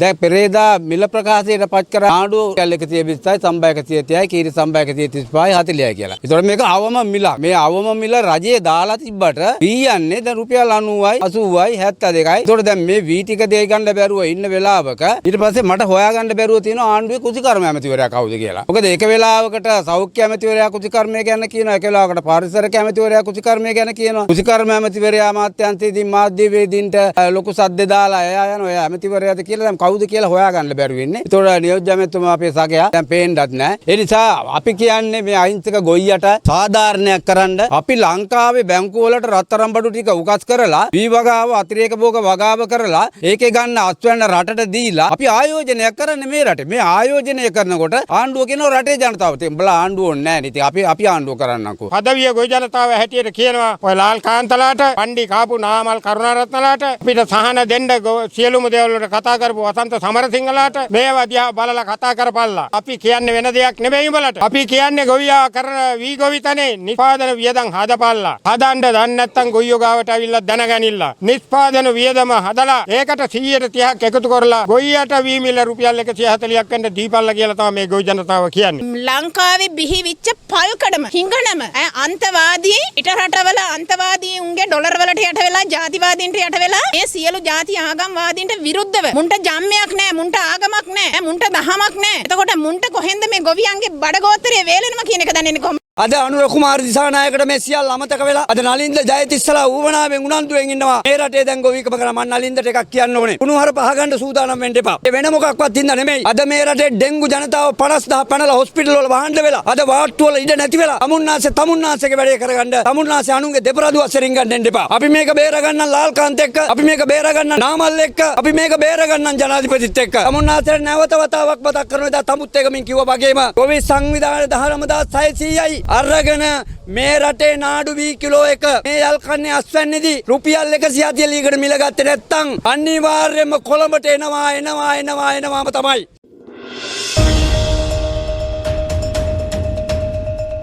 දැන් පෙරේදා මිල ප්‍රකාශයට පත් කර ආණ්ඩුව 120යි සම්බය 130යි කීරි සම්බය 135යි 40යි කියලා. ඒතකොට මේක අවම මිලක්. මේ අවම මිල රජයේ දාලා තිබ්බට ඊයන්නේ දැන් රුපියල් 90යි 80යි 72යි. ඒතකොට දැන් මේ වී ටික දෙය ගන්න බැරුව ඉන්න වෙලාවක ඊට පස්සේ මට හොයාගන්න බැරුව තියෙනවා ආණ්ඩුවේ කුසිකර්ම ඇමතිවරයා කවුද කියලා. මොකද එක වෙලාවකට සෞඛ්‍ය ඇමතිවරයා කුසිකර්මය ගැන කියනවා, එක වෙලාවකට පාරිසරික ඇමතිවරයා කුසිකර්මය ගැන කියනවා. කුසිකර්ම ඇමතිවරයා අමාත්‍යාංශයේදී මාධ්‍යවේදීන්ට ලොකු සද්ද දාලා එයා යනවා. එයා ඇමතිවරයාද කියලා දැන් කවුද කියලා හොයාගන්න බැරුව ඉන්නේ. ඒතකොට නියෝජ්‍ය ඇමතිතුමා අපේ සගයා දැන් පේන්නත් නැහැ. ඒ නිසා අපි කියන්නේ මේ අහිංසක ගොයියට සාධාරණයක් කරන්න අපි ලංකාවේ බැංකු වලට රත්තරන් බඩු ටික උකස් කරලා වී වගාව අතිරේක භෝග වගාව කරලා ඒකේ ගන්න අස්වැන්න රටට දීලා අපි ආයෝජනයක් කරන්නේ මේ රටේ. මේ ආයෝජනය කරනකොට ආණ්ඩුව කියනවා රටේ ජනතාව උඹලා ආණ්ඩුව ඕනේ නැහැ නේ. ඉතින් අපි ආණ්ඩුව කරන්නම්කෝ. හදවිය ගොවි ජනතාව හැටියට කියනවා ඔය ලාල් කාන්තලාට පණ්ඩි කාපු නාමල් කරුණාරත්නලාට අපිට සහන දෙන්න සියලුම දේවල් වලට කතා කරපු වසන්ත සමරසිංහලාට මේවා දිහා බලලා කතා කරපල්ලා. අපි කියන්නේ වෙන දෙයක් නෙමෙයි උඹලට. අපි කියන්නේ ගොවියා කරන වී ගොවිතනේ නිෂ්පාදන වියදම් හදපල්ලා. හදන්න දන්නේ නැත්නම් ගොයියෝ ගාවට ඇවිල්ලා දැනගනින්න. නිෂ්පාදන වියදම හදලා ඒකට 130ක් එකතු කරලා ගොයියට වී මිල රුපියල් 140ක් වෙන්න දීපල්ලා කියලා තමයි මේ ගොවි ජනතාව කියන්නේ. ලංකාවේ බිහිවිච්ච පල්කඩම හිඟනම අන්තවාදී ඊට රටවල අන්තවාදී උන්ගේ ඩොලර් වලට යට වෙලා ජාතිවාදීන්ට යට වෙලා මේ සියලු ජාති ආගම්වාදීන්ට විරුද්ධව මුන්ට ජම්මයක් නැහැ, මුන්ට ආගමක් නැහැ, මුන්ට දහමක් නැහැ. එතකොට මුන්ට කොහෙන්ද මේ ගොවියන්ගේ බඩගෝත්‍රයේ වේලෙනවා කියන එක දන්නේ කොහොමද? අද අනුර කුමාර දිසානායකට මේ සියල්ල අමතක වෙලා අද නලින්ද ජයතිස්සලා ඌවනාවෙන් උනන්දුවෙන් ඉන්නවා. මේ රටේ දැන් ගොවිකම කරා මම නලින්දට එකක් කියන්න ඕනේ. කුණුහරුප අහගන්න සූදානම් වෙන්න එපා. ඒ වෙන මොකක්වත් හින්දා නෙමෙයි. අද මේ රටේ ඩෙන්ගු ජනතාව 50000 පැනලා හොස්පිටල් වල වහන්න වෙලා. අද වාට්ටු වල ඉඩ නැති වෙලා. තමුන්නාසේගේ වැඩේ කරගන්න. තමුන්නාසේ අනුන්ගේ දෙපරදුව අස්සරින් ගන්න දෙන්න එපා. අපි මේක බේරගන්න ලාල්කාන්ත එක්ක, අපි මේක බේරගන්න නාමල් එක්ක, අපි මේක බේරගන්න ජනාධිපතිත් එක්ක. තමුන්නාසේ නැවත වතාවක් මතක් කරනවා. දා තමුත් එක මින් කිව්වා වගේම ගොවි සංවිධානයේ 19600යි අරගෙන මේ රටේ නාඩු වී කිලෝ එක මේ යල්කන්නේ අස්වැන්නේදී රුපියල් 140 ලීකට මිල ගත්තේ නැත්තම් අනිවාර්යයෙන්ම කොළඹට එනවාම තමයි.